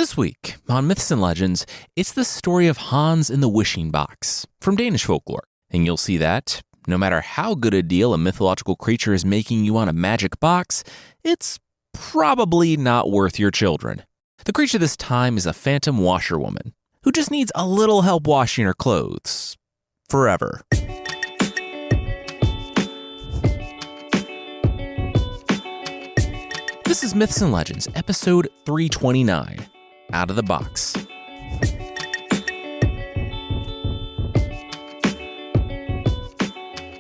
This week on Myths and Legends, it's the story of Hans in the Wishing Box from Danish Folklore. And you'll see that no matter how good a deal a mythological creature is making you on a magic box, it's probably not worth your children. The creature this time is a phantom washerwoman who just needs a little help washing her clothes. Forever. This is Myths and Legends, episode 329, Out of the Box.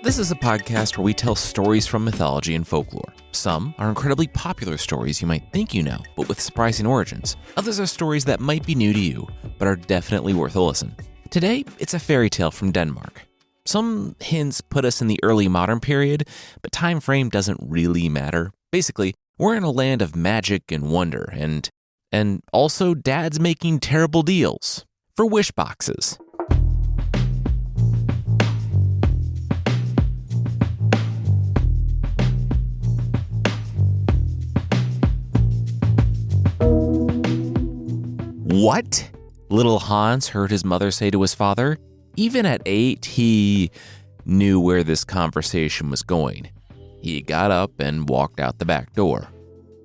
This is a podcast where we tell stories from mythology and folklore. Some are incredibly popular stories you might think you know, but with surprising origins. Others are stories that might be new to you, but are definitely worth a listen. Today, it's a fairy tale from Denmark. Some hints put us in the early modern period, but time frame doesn't really matter. Basically, we're in a land of magic and wonder, and also dads making terrible deals for wish boxes. What? Little Hans heard his mother say to his father. Even at 8, he knew where this conversation was going. He got up and walked out the back door.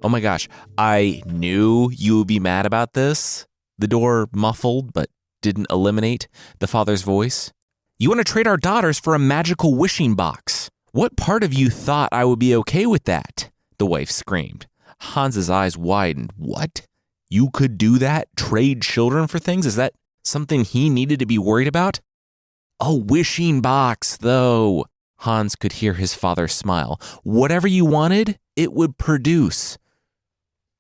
Oh my gosh, I knew you would be mad about this. The door muffled but didn't eliminate the father's voice. You want to trade our daughters for a magical wishing box. What part of you thought I would be okay with that? The wife screamed. Hans's eyes widened. What? You could do that? Trade children for things? Is that something he needed to be worried about? A wishing box, though. Hans could hear his father smile. Whatever you wanted, it would produce.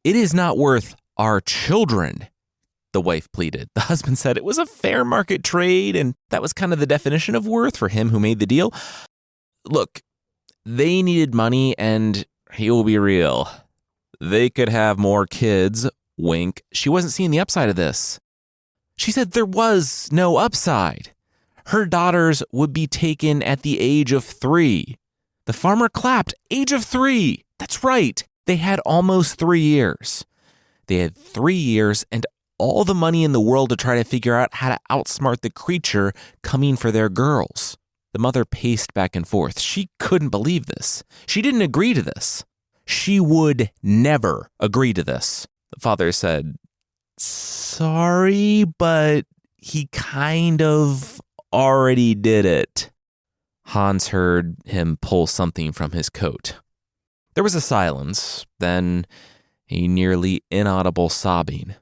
It is not worth our children, the wife pleaded. The husband said it was a fair market trade, and that was kind of the definition of worth for him who made the deal. Look, they needed money, and he will be real. They could have more kids. Wink. She wasn't seeing the upside of this. She said there was no upside. Her daughters would be taken at the age of 3. The farmer clapped. Age of 3. That's right. They had almost 3 years. They had 3 years and all the money in the world to try to figure out how to outsmart the creature coming for their girls. The mother paced back and forth. She couldn't believe this. She didn't agree to this. She would never agree to this. The father said, sorry, but he kind of already did it. Hans heard him pull something from his coat. There was a silence, then a nearly inaudible sobbing.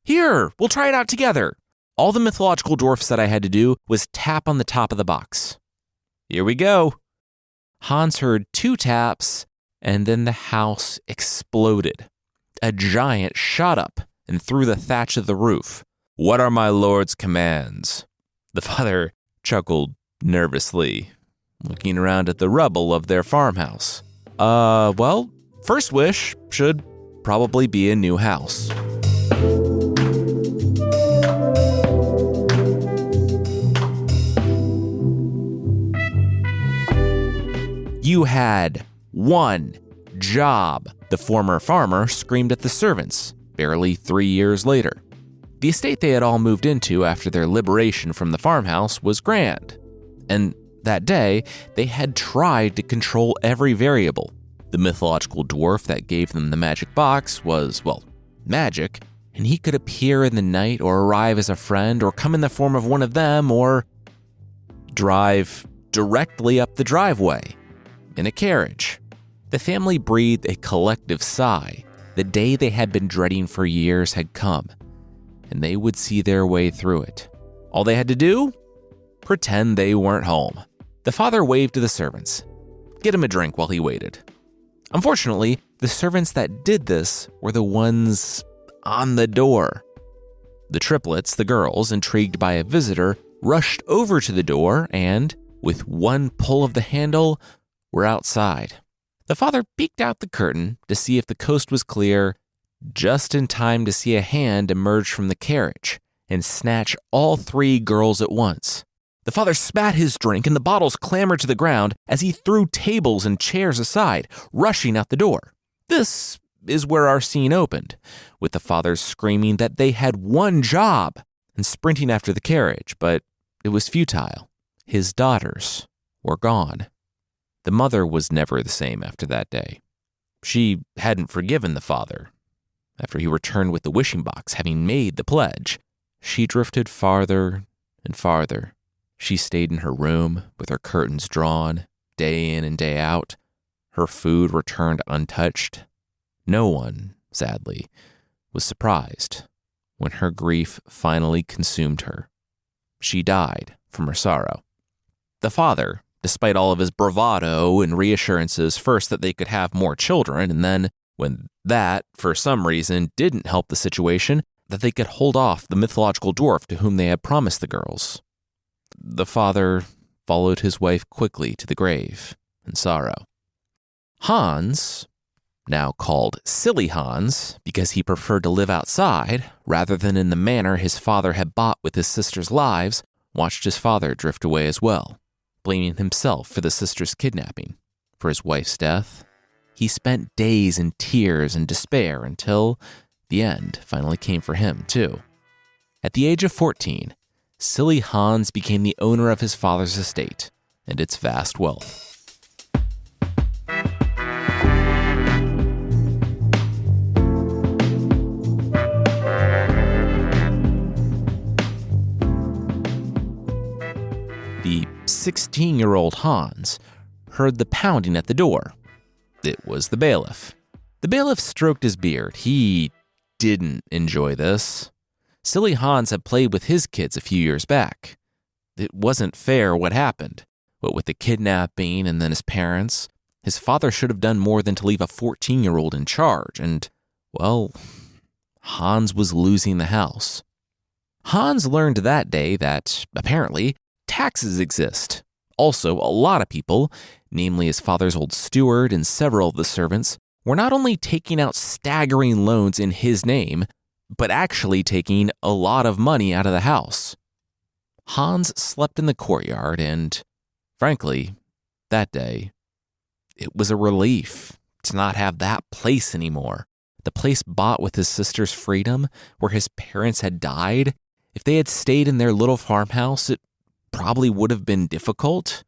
Here, we'll try it out together. All the mythological dwarf said I had to do was tap on the top of the box. Here we go. Hans heard 2 taps, and then the house exploded. A giant shot up and through the thatch of the roof. What are my lord's commands? The father chuckled nervously, looking around at the rubble of their farmhouse. Well, first wish should probably be a new house. You had one job, the former farmer screamed at the servants, barely 3 years later. The estate they had all moved into after their liberation from the farmhouse was grand. And that day, they had tried to control every variable. The mythological dwarf that gave them the magic box was, well, magic, and he could appear in the night or arrive as a friend or come in the form of one of them or drive directly up the driveway in a carriage. The family breathed a collective sigh. The day they had been dreading for years had come, and they would see their way through it. All they had to do? Pretend they weren't home. The father waved to the servants. Get him a drink while he waited. Unfortunately, the servants that did this were the ones on the door. The triplets, the girls, intrigued by a visitor, rushed over to the door and, with one pull of the handle, were outside. The father peeked out the curtain to see if the coast was clear, just in time to see a hand emerge from the carriage and snatch all 3 girls at once. The father spat his drink and the bottles clambered to the ground as he threw tables and chairs aside, rushing out the door. This is where our scene opened, with the fathers screaming that they had one job and sprinting after the carriage, but it was futile. His daughters were gone. The mother was never the same after that day. She hadn't forgiven the father. After he returned with the wishing box, having made the pledge, she drifted farther and farther. She stayed in her room with her curtains drawn, day in and day out. Her food returned untouched. No one, sadly, was surprised when her grief finally consumed her. She died from her sorrow. The father, despite all of his bravado and reassurances, first that they could have more children, and then, when that, for some reason, didn't help the situation, that they could hold off the mythological dwarf to whom they had promised the girls. The father followed his wife quickly to the grave in sorrow. Hans, now called Silly Hans because he preferred to live outside rather than in the manor his father had bought with his sister's lives, watched his father drift away as well, blaming himself for the sister's kidnapping. For his wife's death, he spent days in tears and despair until the end finally came for him, too. At the age of 14, Silly Hans became the owner of his father's estate and its vast wealth. The 16-year-old Hans heard the pounding at the door. It was the bailiff. The bailiff stroked his beard. He didn't enjoy this. Silly Hans had played with his kids a few years back. It wasn't fair what happened. What with the kidnapping and then his parents, his father should have done more than to leave a 14-year-old in charge. And, well, Hans was losing the house. Hans learned that day that, apparently, taxes exist. Also, a lot of people, namely his father's old steward and several of the servants, were not only taking out staggering loans in his name, but actually taking a lot of money out of the house. Hans slept in the courtyard and, frankly, that day, it was a relief to not have that place anymore. The place bought with his sister's freedom, where his parents had died. If they had stayed in their little farmhouse, it probably would have been difficult,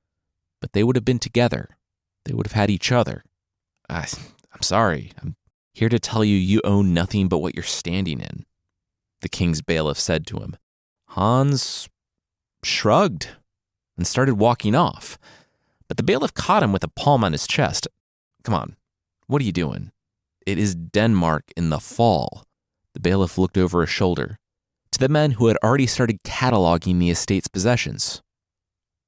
but they would have been together. They would have had each other. I'm sorry. I'm here to tell you you own nothing but what you're standing in, the king's bailiff said to him. Hans shrugged and started walking off, but the bailiff caught him with a palm on his chest. Come on, what are you doing? It is Denmark in the fall. The bailiff looked over his shoulder to the men who had already started cataloging the estate's possessions.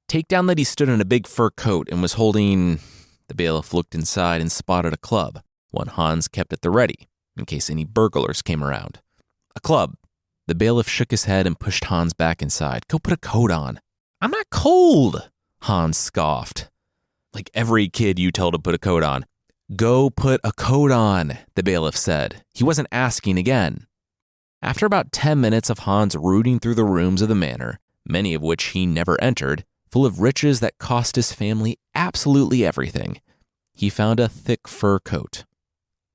Take down that he stood in a big fur coat and was holding... The bailiff looked inside and spotted a club, one Hans kept at the ready, in case any burglars came around. A club. The bailiff shook his head and pushed Hans back inside. Go put a coat on. I'm not cold, Hans scoffed. Like every kid you tell to put a coat on. Go put a coat on, the bailiff said. He wasn't asking again. After about 10 minutes of Hans rooting through the rooms of the manor, many of which he never entered, full of riches that cost his family absolutely everything, he found a thick fur coat.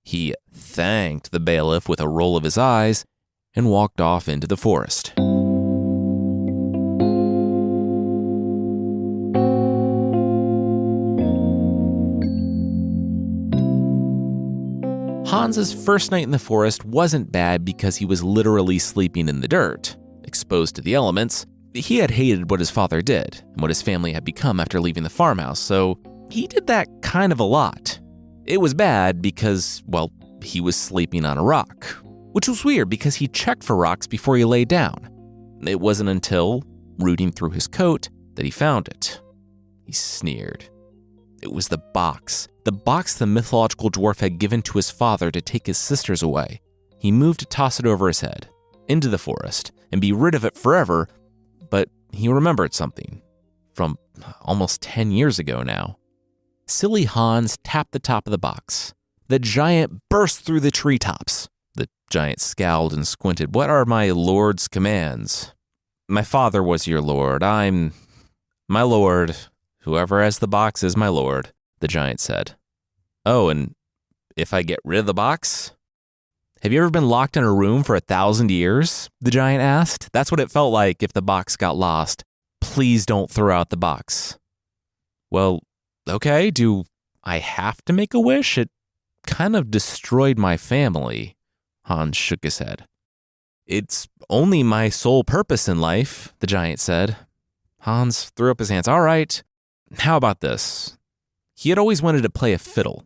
He thanked the bailiff with a roll of his eyes and walked off into the forest. Hans's first night in the forest wasn't bad because he was literally sleeping in the dirt, exposed to the elements. He had hated what his father did and what his family had become after leaving the farmhouse, so he did that kind of a lot. It was bad because, well, he was sleeping on a rock, which was weird because he checked for rocks before he lay down. It wasn't until, rooting through his coat, that he found it. He sneered. It was the box the mythological dwarf had given to his father to take his sisters away. He moved to toss it over his head, into the forest, and be rid of it forever. But he remembered something from almost 10 years ago now. Silly Hans tapped the top of the box. The giant burst through the treetops. The giant scowled and squinted. What are my lord's commands? My father was your lord. I'm my lord. Whoever has the box is my lord, the giant said. Oh, and if I get rid of the box? Have you ever been locked in a room for 1,000 years? The giant asked. That's what it felt like if the box got lost. Please don't throw out the box. Well, okay, do I have to make a wish? It kind of destroyed my family. Hans shook his head. It's only my sole purpose in life, the giant said. Hans threw up his hands. All right, how about this? He had always wanted to play a fiddle.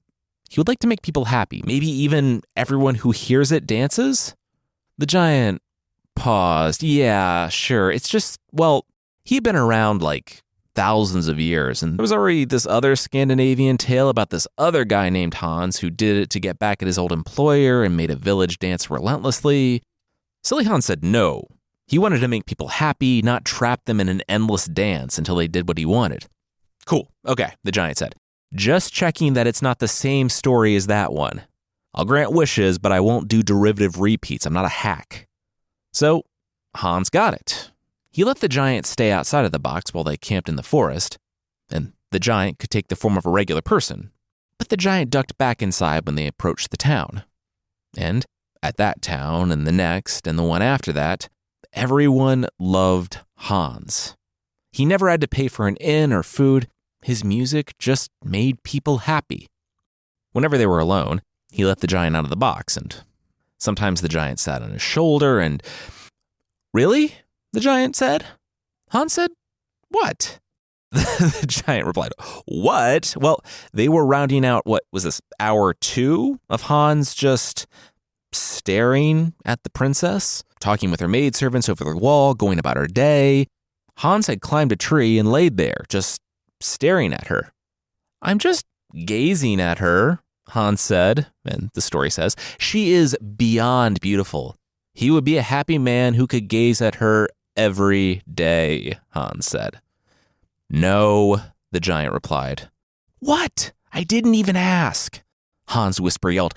He would like to make people happy, maybe even everyone who hears it dances. The giant paused. Yeah, sure. It's just, well, he'd been around like thousands of years, and there was already this other Scandinavian tale about this other guy named Hans who did it to get back at his old employer and made a village dance relentlessly. Silly Hans said no. He wanted to make people happy, not trap them in an endless dance until they did what he wanted. Cool. Okay, the giant said. Just checking that it's not the same story as that one. I'll grant wishes, but I won't do derivative repeats. I'm not a hack. So Hans got it. He let the giant stay outside of the box while they camped in the forest, and the giant could take the form of a regular person. But the giant ducked back inside when they approached the town. And at that town and the next and the one after that, everyone loved Hans. He never had to pay for an inn or food. His music just made people happy. Whenever they were alone, he let the giant out of the box, and sometimes the giant sat on his shoulder and... Really? The giant said. Hans said, what? The giant replied, what? Well, they were rounding out, what was this, hour 2 of Hans just staring at the princess, talking with her maidservants over the wall, going about her day. Hans had climbed a tree and laid there, just staring at her. I'm just gazing at her, Hans said, and the story says, she is beyond beautiful. He would be a happy man who could gaze at her every day, Hans said. No, the giant replied. What? I didn't even ask. Hans' whisper yelled,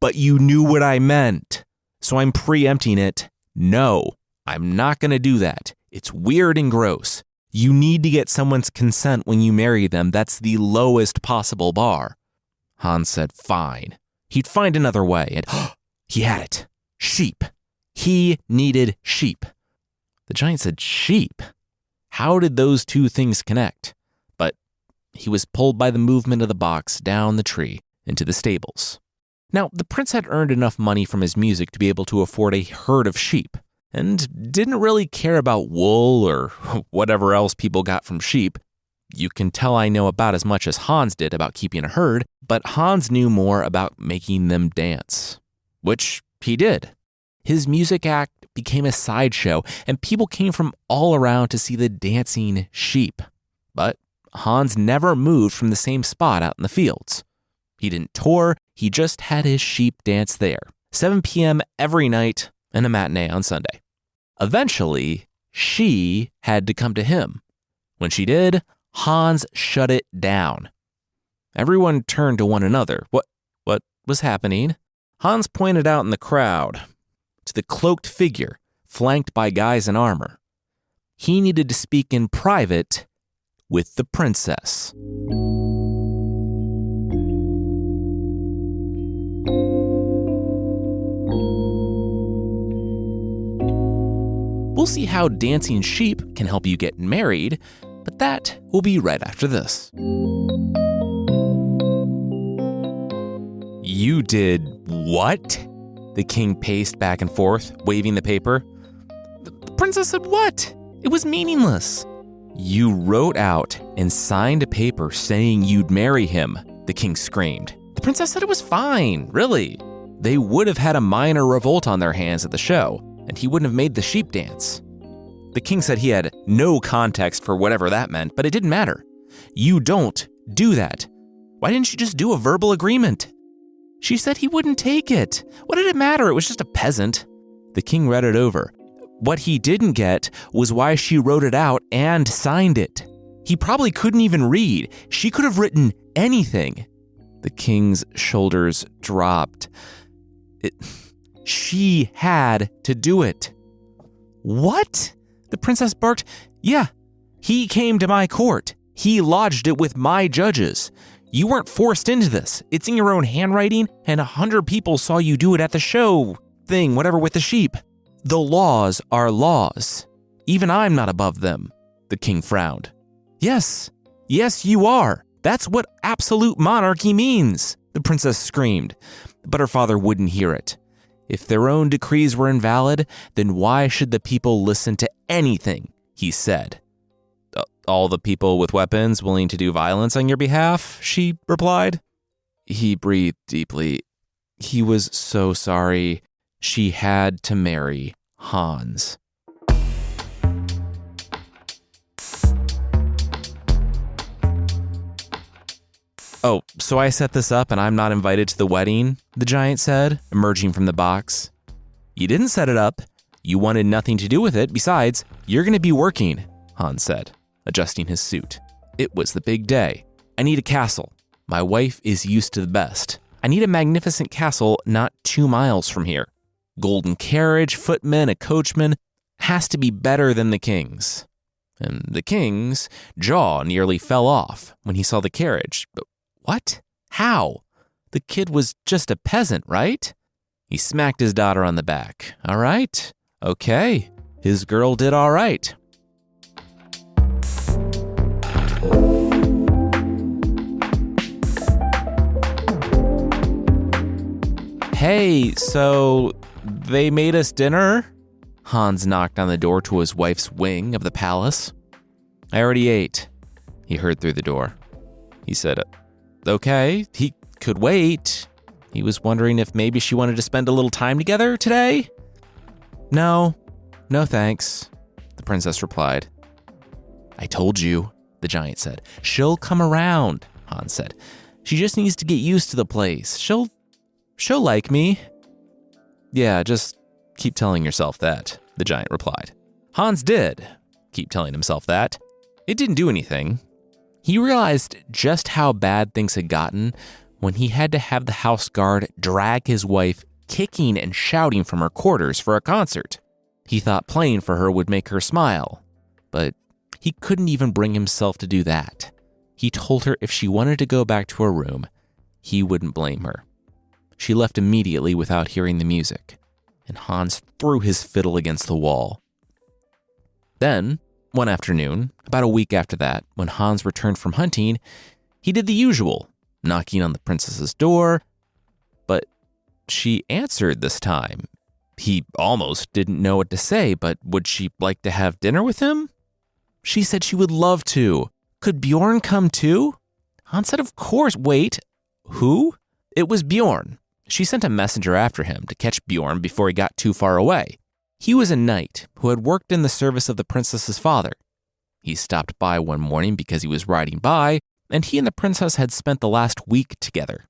but you knew what I meant. So I'm preempting it. No, I'm not going to do that. It's weird and gross. You need to get someone's consent when you marry them. That's the lowest possible bar. Hans said, fine. He'd find another way. And he had it. Sheep. He needed sheep. The giant said, sheep? How did those two things connect? But he was pulled by the movement of the box down the tree into the stables. Now, the prince had earned enough money from his music to be able to afford a herd of sheep, and didn't really care about wool or whatever else people got from sheep. You can tell I know about as much as Hans did about keeping a herd, but Hans knew more about making them dance, which he did. His music act became a sideshow, and people came from all around to see the dancing sheep. But Hans never moved from the same spot out in the fields. He didn't tour, he just had his sheep dance there, 7 p.m. every night and a matinee on Sunday. Eventually, she had to come to him. When she did, Hans shut it down. Everyone turned to one another. What was happening? Hans pointed out in the crowd to the cloaked figure flanked by guys in armor. He needed to speak in private with the princess. We'll see how dancing sheep can help you get married, but that will be right after this. You did what? The king paced back and forth, waving the paper. The princess said what? It was meaningless. You wrote out and signed a paper saying you'd marry him, the king screamed. The princess said it was fine, really. They would have had a minor revolt on their hands at the show, and he wouldn't have made the sheep dance. The king said he had no context for whatever that meant, but it didn't matter. You don't do that. Why didn't you just do a verbal agreement? She said he wouldn't take it. What did it matter? It was just a peasant. The king read it over. What he didn't get was why she wrote it out and signed it. He probably couldn't even read. She could have written anything. The king's shoulders dropped. She had to do it. What? The princess barked. Yeah, he came to my court. He lodged it with my judges. You weren't forced into this. It's in your own handwriting, and 100 people saw you do it at the show thing, whatever, with the sheep. The laws are laws. Even I'm not above them." The king frowned. Yes, you are. That's what absolute monarchy means," the princess screamed. But her father wouldn't hear it. If their own decrees were invalid, then why should the people listen to anything he said? "All the people with weapons willing to do violence on your behalf," she replied. He breathed deeply. He was so sorry. She had to marry Hans. "Oh, so I set this up and I'm not invited to the wedding," the giant said, emerging from the box. "You didn't set it up. You wanted nothing to do with it. Besides, you're going to be working," Hans said, adjusting his suit. It was the big day. "I need a castle. My wife is used to the best. I need a magnificent castle not 2 miles from here. Golden carriage, footmen, a coachman. Has to be better than the king's." And the king's jaw nearly fell off when he saw the carriage. But what? How? The kid was just a peasant, right? He smacked his daughter on the back. All right. Okay. His girl did all right. "Hey, so they made us dinner?" Hans knocked on the door to his wife's wing of the palace. "I already ate," he heard through the door. He said, "Okay, he could wait." He was wondering if maybe she wanted to spend a little time together today. No thanks," the princess replied. "I told you," the giant said. "She'll come around," Hans said. "She just needs to get used to the place. She'll like me." "Yeah, just keep telling yourself that," the giant replied. Hans did keep telling himself that. It didn't do anything. He realized just how bad things had gotten when he had to have the house guard drag his wife kicking and shouting from her quarters for a concert. He thought playing for her would make her smile, but he couldn't even bring himself to do that. He told her if she wanted to go back to her room, he wouldn't blame her. She left immediately without hearing the music, and Hans threw his fiddle against the wall. Then, one afternoon, about a week after that, when Hans returned from hunting, he did the usual, knocking on the princess's door, but she answered this time. He almost didn't know what to say, but would she like to have dinner with him? She said she would love to. Could Bjorn come too? Hans said, of course. Wait, who? It was Bjorn. She sent a messenger after him to catch Bjorn before he got too far away. He was a knight who had worked in the service of the princess's father. He stopped by one morning because he was riding by, and he and the princess had spent the last week together.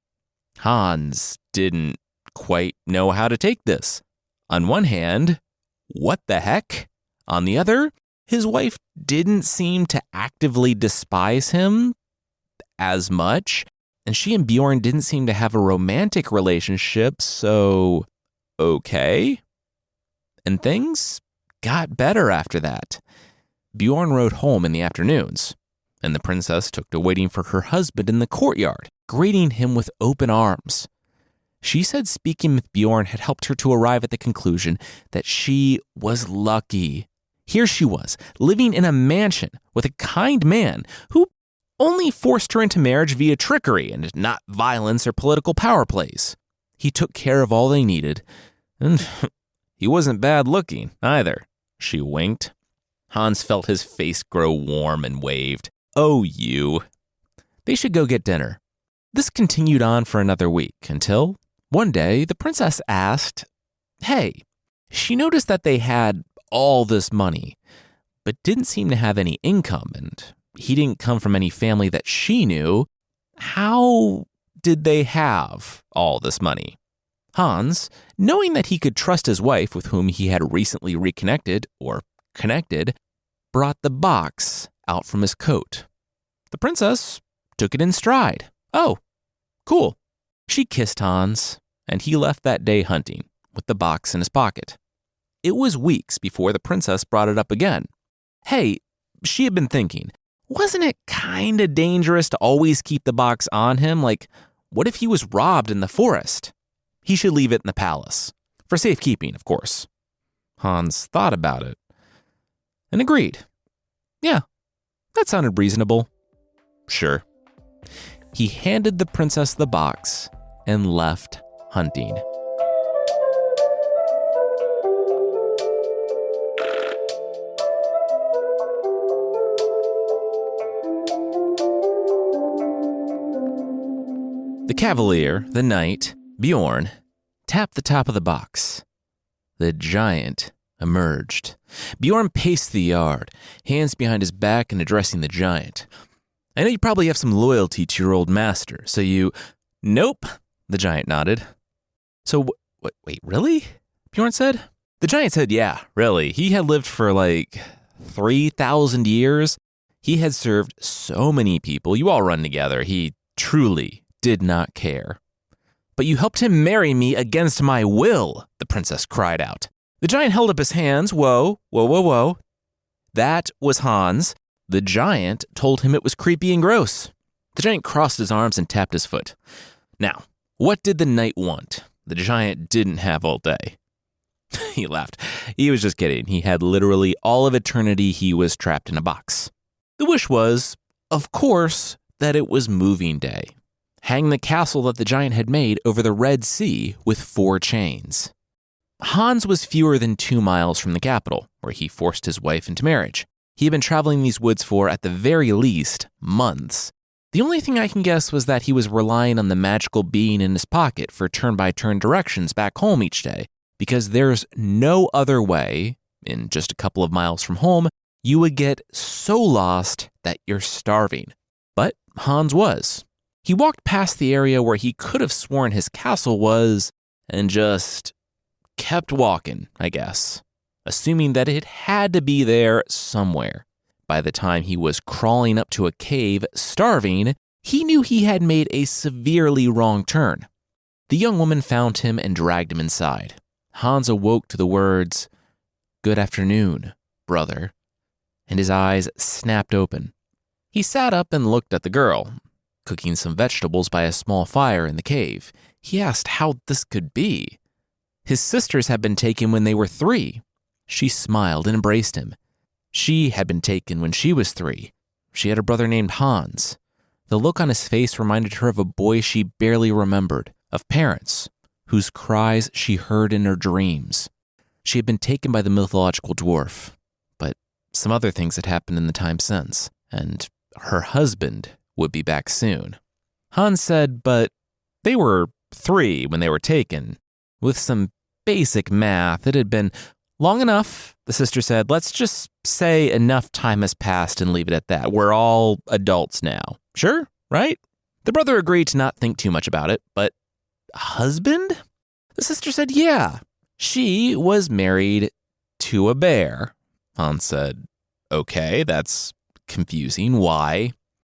Hans didn't quite know how to take this. On one hand, what the heck? On the other, his wife didn't seem to actively despise him as much, and she and Bjorn didn't seem to have a romantic relationship, so okay. And things got better after that. Bjorn rode home in the afternoons, and the princess took to waiting for her husband in the courtyard, greeting him with open arms. She said speaking with Bjorn had helped her to arrive at the conclusion that she was lucky. Here she was, living in a mansion with a kind man who only forced her into marriage via trickery and not violence or political power plays. He took care of all they needed, and he wasn't bad looking either. She winked. Hans felt his face grow warm and waved. Oh, you. They should go get dinner. This continued on for another week until one day the princess asked, hey, she noticed that they had all this money, but didn't seem to have any income, and he didn't come from any family that she knew. How did they have all this money? Hans, knowing that he could trust his wife with whom he had recently reconnected or connected, brought the box out from his coat. The princess took it in stride. Oh, cool. She kissed Hans, and he left that day hunting with the box in his pocket. It was weeks before the princess brought it up again. Hey, she had been thinking, wasn't it kinda dangerous to always keep the box on him? Like, what if he was robbed in the forest? He should leave it in the palace. For safekeeping, of course. Hans thought about it and agreed. Yeah, that sounded reasonable. Sure. He handed the princess the box and left hunting. The cavalier, the knight, Bjorn, tapped the top of the box. The giant emerged. Bjorn paced the yard, hands behind his back and addressing the giant. I know you probably have some loyalty to your old master, so you... Nope, the giant nodded. So, wait, really? Bjorn said. The giant said, yeah, really. He had lived for like 3,000 years. He had served so many people. You all run together. He truly did not care. But you helped him marry me against my will, the princess cried out. The giant held up his hands. Whoa. That was Hans. The giant told him it was creepy and gross. The giant crossed his arms and tapped his foot. Now, what did the knight want? The giant didn't have all day. He laughed. He was just kidding. He had literally all of eternity. He was trapped in a box. The wish was, of course, that it was moving day. Hang the castle that the giant had made over the Red Sea with 4 chains. Hans was fewer than 2 miles from the capital, where he forced his wife into marriage. He had been traveling these woods for, at the very least, months. The only thing I can guess was that he was relying on the magical bean in his pocket for turn-by-turn directions back home each day, because there's no other way, in just a couple of miles from home, you would get so lost that you're starving. But Hans was. He walked past the area where he could have sworn his castle was, and just kept walking, I guess, assuming that it had to be there somewhere. By the time he was crawling up to a cave, starving, he knew he had made a severely wrong turn. The young woman found him and dragged him inside. Hans awoke to the words, "Good afternoon, brother," and his eyes snapped open. He sat up and looked at the girl, cooking some vegetables by a small fire in the cave. He asked how this could be. His sisters had been taken when they were 3. She smiled and embraced him. She had been taken when she was 3. She had a brother named Hans. The look on his face reminded her of a boy she barely remembered, of parents whose cries she heard in her dreams. She had been taken by the mythological dwarf, but some other things had happened in the time since, and her husband would be back soon. Hans said, but they were 3 when they were taken. With some basic math, it had been long enough, the sister said. Let's just say enough time has passed and leave it at that. We're all adults now. Sure, right? The brother agreed to not think too much about it, but husband? The sister said, yeah. She was married to a bear. Hans said, okay, that's confusing. Why?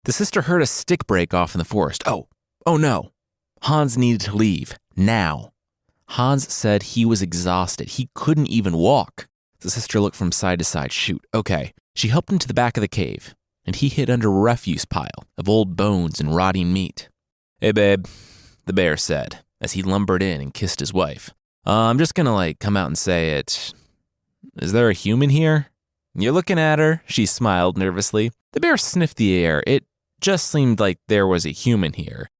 The sister heard a stick break off in the forest. Oh no. Hans needed to leave, now. Hans said he was exhausted. He couldn't even walk. The sister looked from side to side. Shoot, okay. She helped him to the back of the cave, and he hid under a refuse pile of old bones and rotting meat. Hey, babe, the bear said, as he lumbered in and kissed his wife. I'm just gonna, come out and say it. Is there a human here? You're looking at her, she smiled nervously. The bear sniffed the air. It just seemed like there was a human here.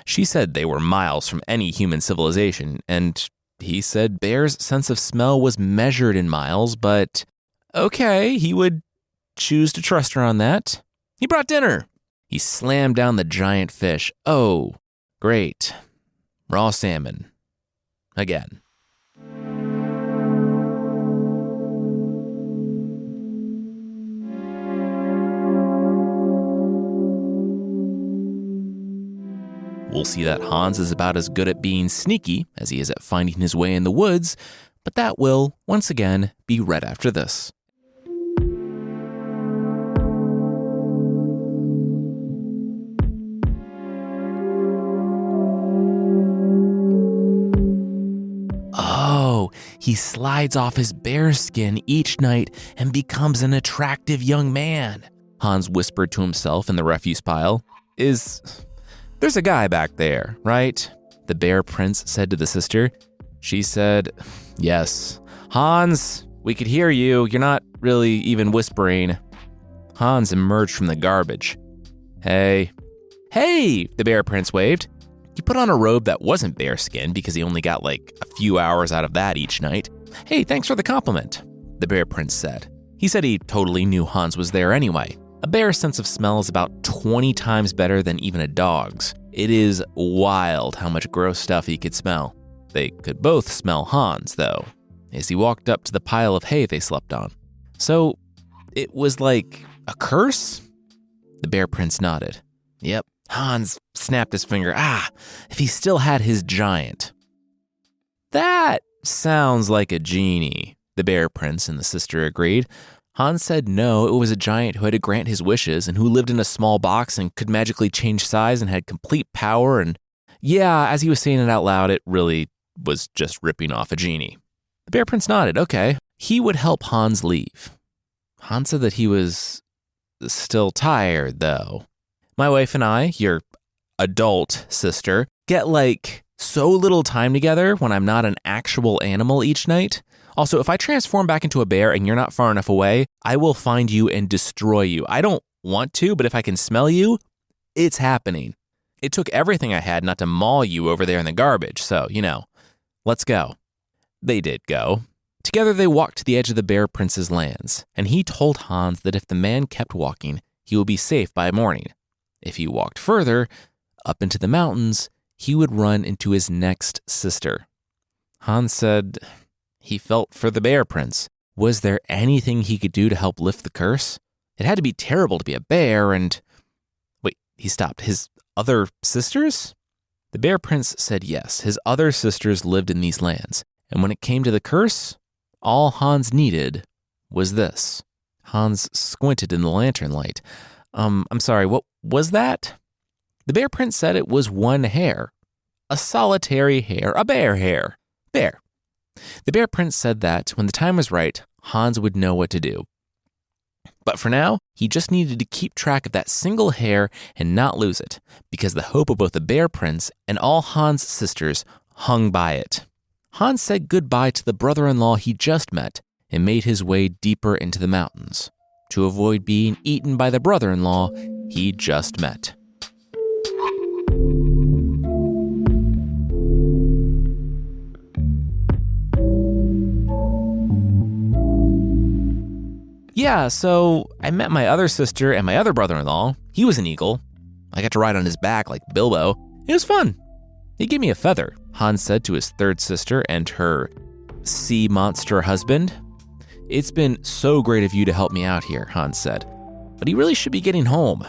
She said they were miles from any human civilization, and he said bear's sense of smell was measured in miles, but okay, he would choose to trust her on that. He brought dinner. He slammed down the giant fish. Oh, great. Raw salmon. Again. We'll see that Hans is about as good at being sneaky as he is at finding his way in the woods, but that will, once again, be right after this. Oh, he slides off his bear skin each night and becomes an attractive young man. Hans whispered to himself in the refuse pile. There's a guy back there, right? The bear prince said to the sister. She said, yes. Hans, we could hear you. You're not really even whispering. Hans emerged from the garbage. Hey, the bear prince waved. He put on a robe that wasn't bearskin because he only got like a few hours out of that each night. Hey, thanks for the compliment, the bear prince said. He said he totally knew Hans was there anyway. A bear's sense of smell is about 20 times better than even a dog's. It is wild how much gross stuff he could smell. They could both smell Hans, though, as he walked up to the pile of hay they slept on. So, it was like a curse? The bear prince nodded. Yep, Hans snapped his finger. If he still had his giant. That sounds like a genie, the bear prince and the sister agreed. Hans said no, it was a giant who had to grant his wishes and who lived in a small box and could magically change size and had complete power. And yeah, as he was saying it out loud, it really was just ripping off a genie. The bear prince nodded. Okay. He would help Hans leave. Hans said that he was still tired, though. My wife and I, your adult sister, get like so little time together when I'm not an actual animal each night. Also, if I transform back into a bear and you're not far enough away, I will find you and destroy you. I don't want to, but if I can smell you, it's happening. It took everything I had not to maul you over there in the garbage, so, let's go. They did go. Together they walked to the edge of the bear prince's lands, and he told Hans that if the man kept walking, he would be safe by morning. If he walked further, up into the mountains, he would run into his next sister. Hans said he felt for the bear prince. Was there anything he could do to help lift the curse? It had to be terrible to be a bear and... Wait, he stopped. His other sisters? The bear prince said yes, his other sisters lived in these lands. And when it came to the curse, all Hans needed was this. Hans squinted in the lantern light. I'm sorry, what was that? The bear prince said it was one hair. A solitary hair, a bear hair. Bear. The bear prince said that when the time was right, Hans would know what to do. But for now, he just needed to keep track of that single hair and not lose it, because the hope of both the bear prince and all Hans' sisters hung by it. Hans said goodbye to the brother-in-law he just met and made his way deeper into the mountains to avoid being eaten by the brother-in-law he just met. Yeah, so I met my other sister and my other brother-in-law. He was an eagle. I got to ride on his back like Bilbo. It was fun. He gave me a feather, Hans said to his third sister and her sea monster husband. It's been so great of you to help me out here, Hans said. But he really should be getting home.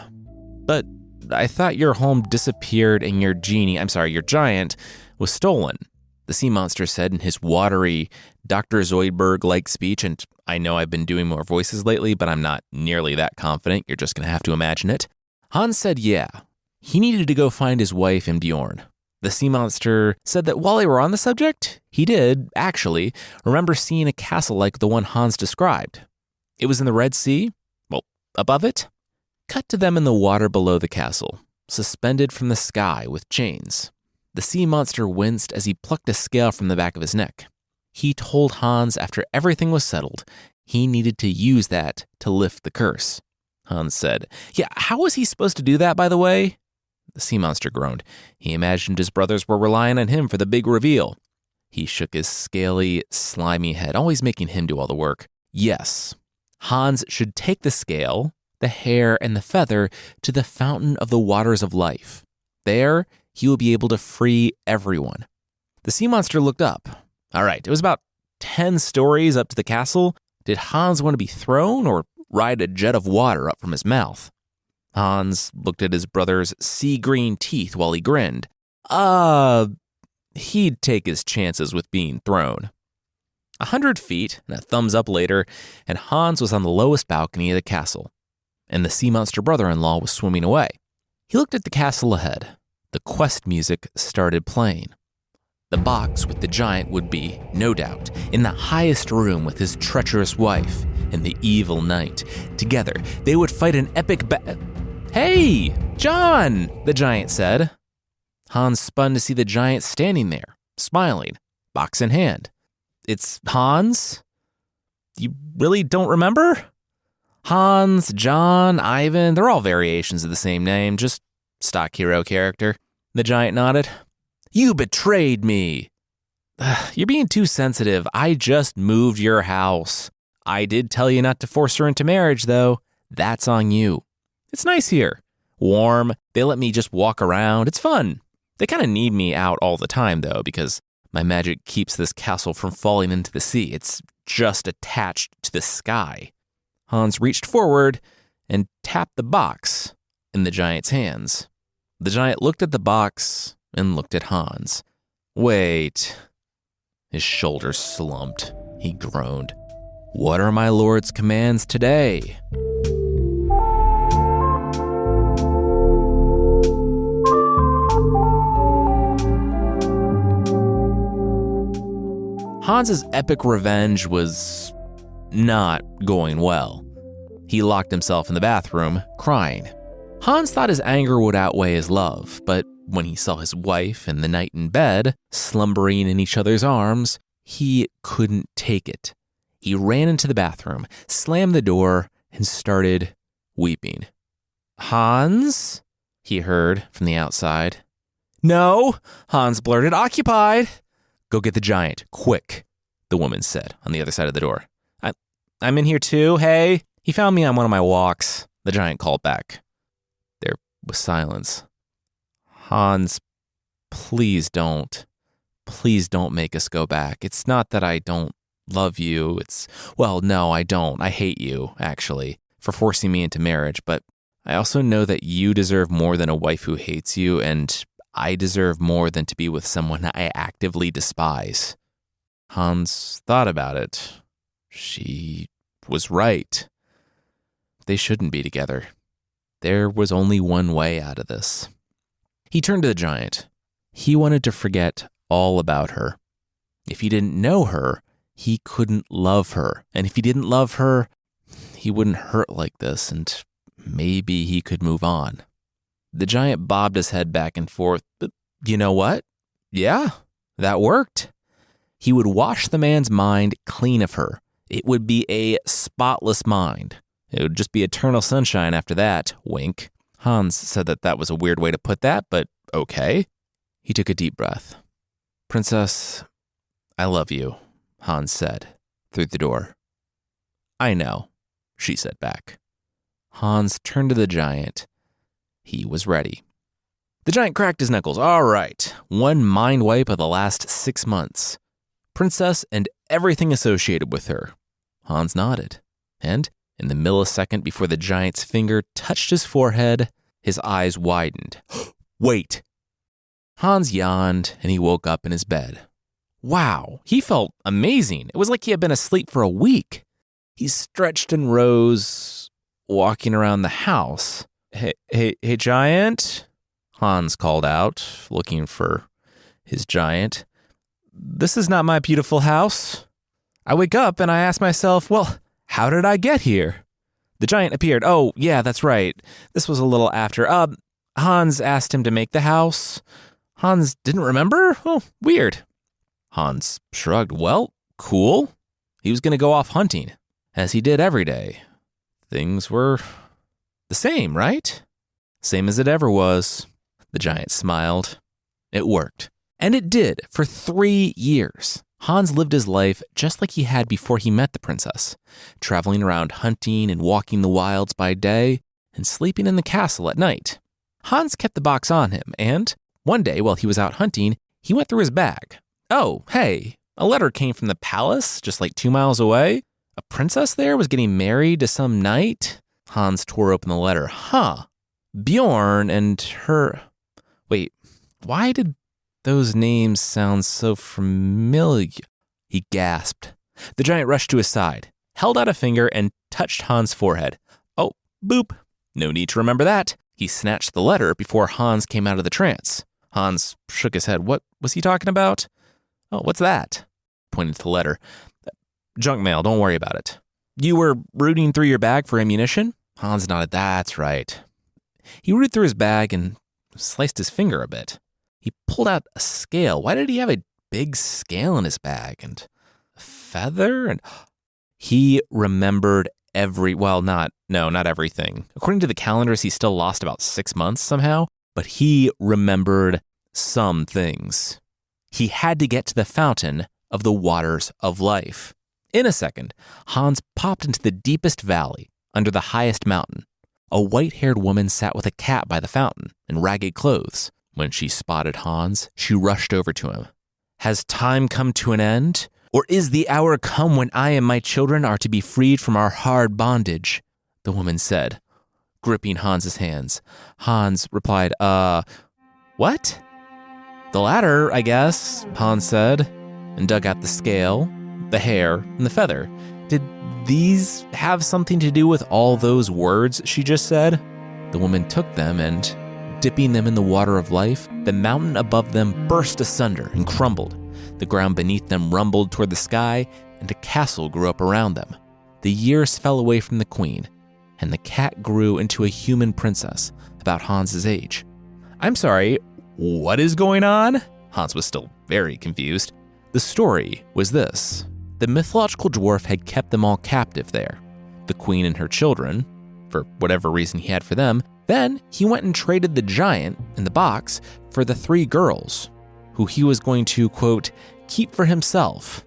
But I thought your home disappeared and your giant was stolen, the sea monster said in his watery Dr. Zoidberg-like speech, and I know I've been doing more voices lately, but I'm not nearly that confident. You're just going to have to imagine it. Hans said yeah. He needed to go find his wife and Bjorn. The sea monster said that while they were on the subject, he did, actually, remember seeing a castle like the one Hans described. It was in the Red Sea, above it. Cut to them in the water below the castle, suspended from the sky with chains. The sea monster winced as he plucked a scale from the back of his neck. He told Hans after everything was settled, he needed to use that to lift the curse. Hans said, yeah, how was he supposed to do that, by the way? The sea monster groaned. He imagined his brothers were relying on him for the big reveal. He shook his scaly, slimy head, always making him do all the work. Yes, Hans should take the scale, the hair, and the feather to the fountain of the waters of life. There, he will be able to free everyone. The sea monster looked up. All right, it was about 10 stories up to the castle. Did Hans want to be thrown or ride a jet of water up from his mouth? Hans looked at his brother's sea-green teeth while he grinned. He'd take his chances with being thrown. 100 feet and a thumbs up later, and Hans was on the lowest balcony of the castle, and the sea monster brother-in-law was swimming away. He looked at the castle ahead. The quest music started playing. The box with the giant would be, no doubt, in the highest room with his treacherous wife, and the evil knight. Together, they would fight an epic Hey, John, the giant said. Hans spun to see the giant standing there, smiling, box in hand. It's Hans? You really don't remember? Hans, John, Ivan, they're all variations of the same name, just stock hero character. The giant nodded. You betrayed me. You're being too sensitive. I just moved your house. I did tell you not to force her into marriage, though. That's on you. It's nice here. Warm. They let me just walk around. It's fun. They kind of need me out all the time, though, because my magic keeps this castle from falling into the sea. It's just attached to the sky. Hans reached forward and tapped the box in the giant's hands. The giant looked at the box and looked at Hans. Wait. His shoulders slumped. He groaned. What are my lord's commands today? Hans's epic revenge was not going well. He locked himself in the bathroom, crying. Hans thought his anger would outweigh his love, but when he saw his wife and the knight in bed, slumbering in each other's arms, he couldn't take it. He ran into the bathroom, slammed the door, and started weeping. Hans? He heard from the outside. No, Hans blurted, occupied. Go get the giant, quick, the woman said on the other side of the door. I'm in here too, hey? He found me on one of my walks, the giant called back. There was silence. Hans, please don't. Please don't make us go back. It's not that I don't love you. Well, no, I don't. I hate you, actually, for forcing me into marriage, but I also know that you deserve more than a wife who hates you, and I deserve more than to be with someone I actively despise. Hans thought about it. She was right. They shouldn't be together. There was only one way out of this. He turned to the giant. He wanted to forget all about her. If he didn't know her, he couldn't love her. And if he didn't love her, he wouldn't hurt like this, and maybe he could move on. The giant bobbed his head back and forth. But you know what? Yeah, that worked. He would wash the man's mind clean of her. It would be a spotless mind. It would just be eternal sunshine after that, wink. Hans said that was a weird way to put that, but okay. He took a deep breath. Princess, I love you, Hans said through the door. I know, she said back. Hans turned to the giant. He was ready. The giant cracked his knuckles. All right, one mind wipe of the last 6 months. Princess and everything associated with her. Hans nodded, and in the millisecond before the giant's finger touched his forehead, his eyes widened. Wait! Hans yawned, and he woke up in his bed. Wow, he felt amazing. It was like he had been asleep for a week. He stretched and rose, walking around the house. Hey, giant, Hans called out, looking for his giant. This is not my beautiful house. I wake up and I ask myself, well, how did I get here? The giant appeared. Oh, yeah, that's right. This was a little after. Hans asked him to make the house. Hans didn't remember? Oh, weird. Hans shrugged. Well, cool. He was going to go off hunting, as he did every day. Things were the same, right? Same as it ever was. The giant smiled. It worked. And it did for 3 years. Hans lived his life just like he had before he met the princess, traveling around hunting and walking the wilds by day and sleeping in the castle at night. Hans kept the box on him, and one day while he was out hunting, he went through his bag. Oh, hey, a letter came from the palace just like 2 miles away. A princess there was getting married to some knight. Hans tore open the letter. Bjorn and her... Wait, why did those names sound so familiar? He gasped. The giant rushed to his side, held out a finger, and touched Hans' forehead. Oh, boop. No need to remember that. He snatched the letter before Hans came out of the trance. Hans shook his head. What was he talking about? Oh, what's that? Pointed to the letter. Junk mail, don't worry about it. You were rooting through your bag for ammunition? Hans nodded. That's right. He rooted through his bag and sliced his finger a bit. He pulled out a scale. Why did he have a big scale in his bag? And a feather? And he remembered not everything. According to the calendars, he still lost about 6 months somehow, but he remembered some things. He had to get to the fountain of the waters of life. In a second, Hans popped into the deepest valley under the highest mountain. A white-haired woman sat with a cat by the fountain in ragged clothes. When she spotted Hans, she rushed over to him. Has time come to an end? Or is the hour come when I and my children are to be freed from our hard bondage? The woman said, gripping Hans's hands. Hans replied, what? The latter, I guess, Hans said, and dug out the scale, the hair, and the feather. Did these have something to do with all those words she just said? The woman took them and, dipping them in the water of life, the mountain above them burst asunder and crumbled. The ground beneath them rumbled toward the sky, and a castle grew up around them. The years fell away from the queen, and the cat grew into a human princess about Hans's age. I'm sorry, what is going on? Hans was still very confused. The story was this. The mythological dwarf had kept them all captive there. The queen and her children, for whatever reason he had for them. Then he went and traded the giant in the box for the 3 girls, who he was going to, quote, keep for himself.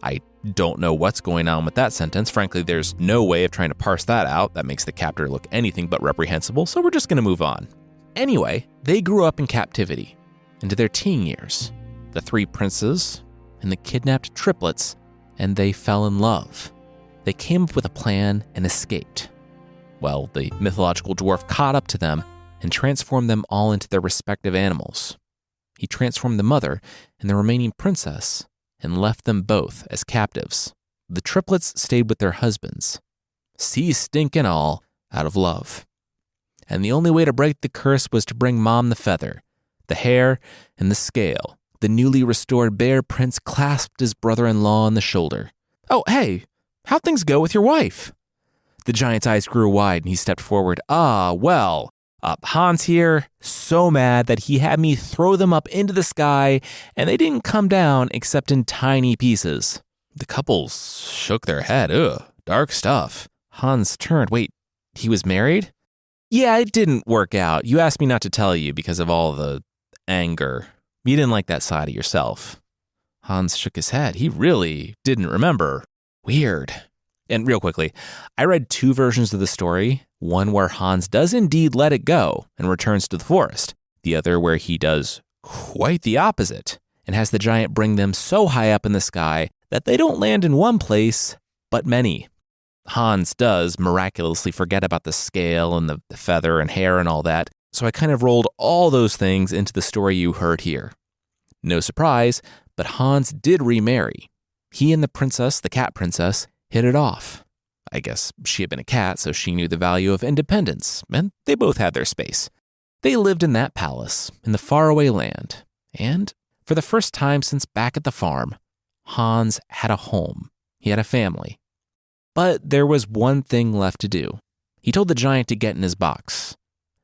I don't know what's going on with that sentence. Frankly, there's no way of trying to parse that out. That makes the captor look anything but reprehensible, so we're just going to move on. Anyway, they grew up in captivity into their teen years. The 3 princes and the kidnapped triplets, and they fell in love. They came up with a plan and escaped. Well, the mythological dwarf caught up to them and transformed them all into their respective animals. He transformed the mother and the remaining princess and left them both as captives. The triplets stayed with their husbands, sea stink and all, out of love. And the only way to break the curse was to bring Mom the feather, the hair, and the scale. The newly restored bear prince clasped his brother-in-law on the shoulder. Oh, hey, how'd things go with your wife? The giant's eyes grew wide and he stepped forward. Hans here, so mad that he had me throw them up into the sky and they didn't come down except in tiny pieces. The couple shook their head. Ugh, dark stuff. Hans turned. Wait, he was married? Yeah, it didn't work out. You asked me not to tell you because of all the anger. You didn't like that side of yourself. Hans shook his head. He really didn't remember. Weird. And real quickly, I read 2 versions of the story. One where Hans does indeed let it go and returns to the forest. The other where he does quite the opposite and has the giant bring them so high up in the sky that they don't land in one place, but many. Hans does miraculously forget about the scale and the feather and hair and all that, so I kind of rolled all those things into the story you heard here. No surprise, but Hans did remarry. He and the princess, the cat princess, hit it off. I guess she had been a cat, so she knew the value of independence, and they both had their space. They lived in that palace, in the faraway land, and for the first time since back at the farm, Hans had a home. He had a family. But there was one thing left to do. He told the giant to get in his box,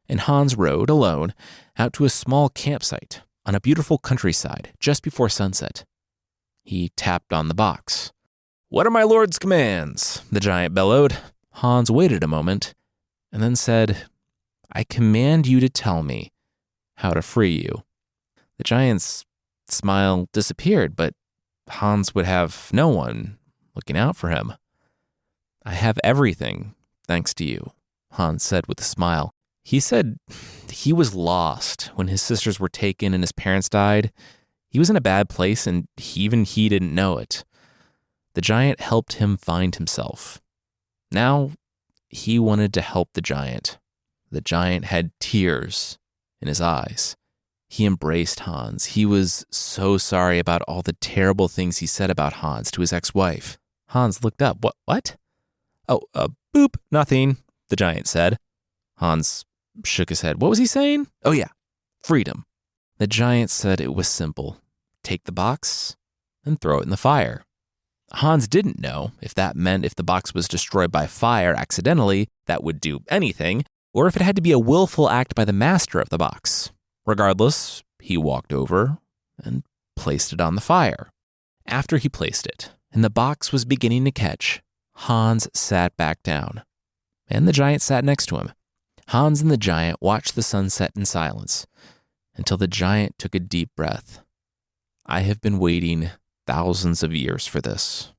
and Hans rode alone out to a small campsite on a beautiful countryside just before sunset. He tapped on the box. "What are my lord's commands?" the giant bellowed. Hans waited a moment and then said, "I command you to tell me how to free you." The giant's smile disappeared, but Hans would have no one looking out for him. "I have everything, thanks to you," Hans said with a smile. He said he was lost when his sisters were taken and his parents died. He was in a bad place and even he didn't know it. The giant helped him find himself. Now he wanted to help the giant. The giant had tears in his eyes. He embraced Hans. He was so sorry about all the terrible things he said about Hans to his ex-wife. Hans looked up. What? "Oh, boop, nothing," the giant said. Hans shook his head. What was he saying? "Oh yeah, freedom." The giant said it was simple. Take the box and throw it in the fire. Hans didn't know if that meant if the box was destroyed by fire accidentally, that would do anything, or if it had to be a willful act by the master of the box. Regardless, he walked over and placed it on the fire. After he placed it, and the box was beginning to catch, Hans sat back down, and the giant sat next to him. Hans and the giant watched the sunset in silence until the giant took a deep breath. I have been waiting thousands of years for this.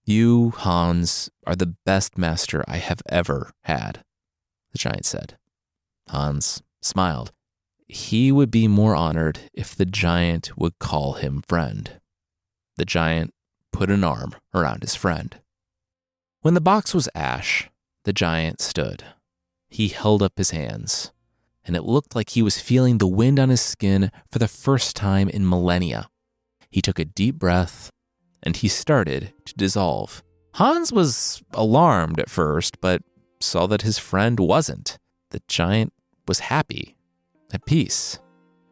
You, Hans, are the best master I have ever had, the giant said. Hans smiled. He would be more honored if the giant would call him friend. The giant put an arm around his friend. When the box was ash, the giant stood. He held up his hands, and it looked like he was feeling the wind on his skin for the first time in millennia. He took a deep breath, and he started to dissolve. Hans was alarmed at first, but saw that his friend wasn't. The giant was happy, at peace.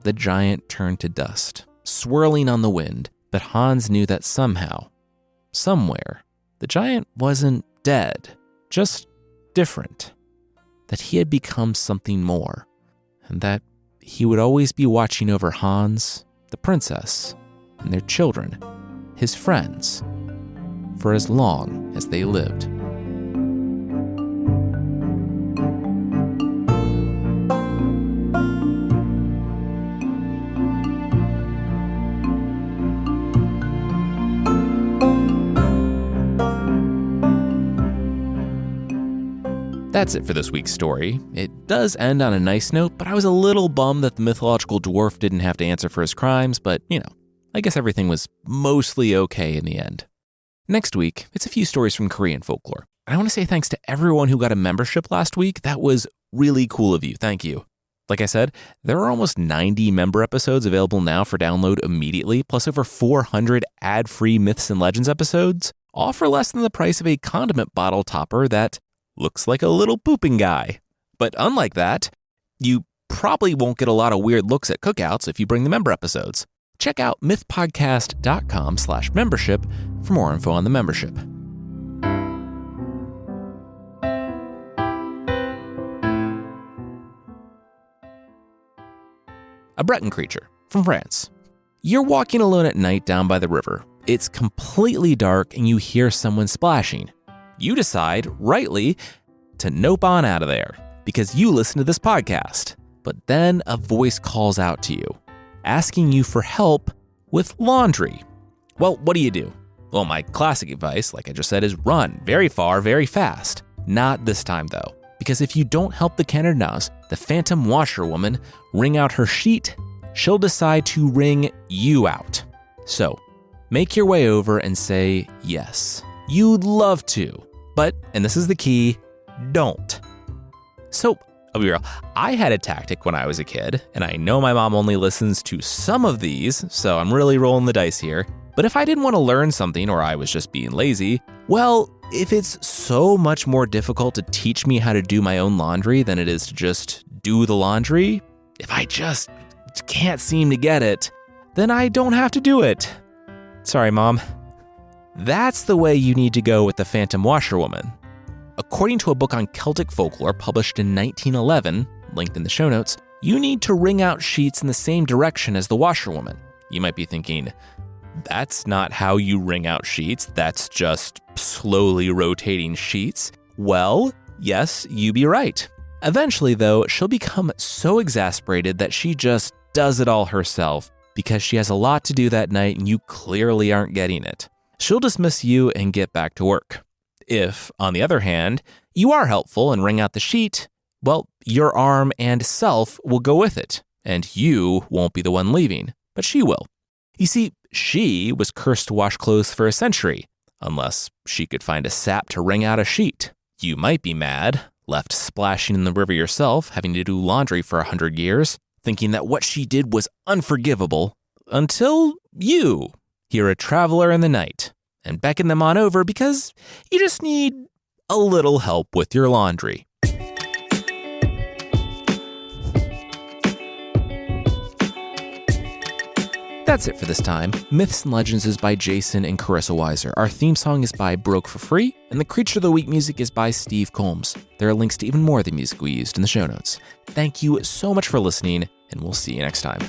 The giant turned to dust, swirling on the wind, but Hans knew that somehow, somewhere, the giant wasn't dead, just different, that he had become something more, and that he would always be watching over Hans, the princess, and their children, his friends, for as long as they lived. That's it for this week's story. It does end on a nice note, but I was a little bummed that the mythological dwarf didn't have to answer for his crimes, but, I guess everything was mostly okay in the end. Next week, it's a few stories from Korean folklore. I want to say thanks to everyone who got a membership last week. That was really cool of you. Thank you. Like I said, there are almost 90 member episodes available now for download immediately, plus over 400 ad-free Myths and Legends episodes, all for less than the price of a condiment bottle topper that looks like a little pooping guy. But unlike that, you probably won't get a lot of weird looks at cookouts if you bring the member episodes. Check out mythpodcast.com/membership for more info on the membership. A Breton creature from France. You're walking alone at night down by the river. It's completely dark and you hear someone splashing. You decide, rightly, to nope on out of there because you listen to this podcast. But then a voice calls out to you, asking you for help with laundry. Well, what do? Well, my classic advice, like I just said, is run very far, very fast. Not this time, though, because if you don't help the Canardas, the phantom washerwoman, wring out her sheet, she'll decide to wring you out. So, make your way over and say yes. You'd love to, but, and this is the key, don't. So, I'll be real, I had a tactic when I was a kid, and I know my mom only listens to some of these, so I'm really rolling the dice here. But if I didn't want to learn something or I was just being lazy, well, if it's so much more difficult to teach me how to do my own laundry than it is to just do the laundry, if I just can't seem to get it, then I don't have to do it. Sorry, Mom. That's the way you need to go with the Phantom Washerwoman. According to a book on Celtic folklore published in 1911, linked in the show notes, you need to wring out sheets in the same direction as the washerwoman. You might be thinking, that's not how you wring out sheets, that's just slowly rotating sheets. Well, yes, you be right. Eventually, though, she'll become so exasperated that she just does it all herself because she has a lot to do that night and you clearly aren't getting it. She'll dismiss you and get back to work. If, on the other hand, you are helpful and wring out the sheet, well, your arm and self will go with it, and you won't be the one leaving, but she will. You see, she was cursed to wash clothes for a century, unless she could find a sap to wring out a sheet. You might be mad, left splashing in the river yourself, having to do laundry for 100 years, thinking that what she did was unforgivable, until you hear a traveler in the night and beckon them on over because you just need a little help with your laundry. That's it for this time. Myths and Legends is by Jason and Carissa Weiser. Our theme song is by Broke for Free, and the Creature of the Week music is by Steve Combs. There are links to even more of the music we used in the show notes. Thank you so much for listening, and we'll see you next time.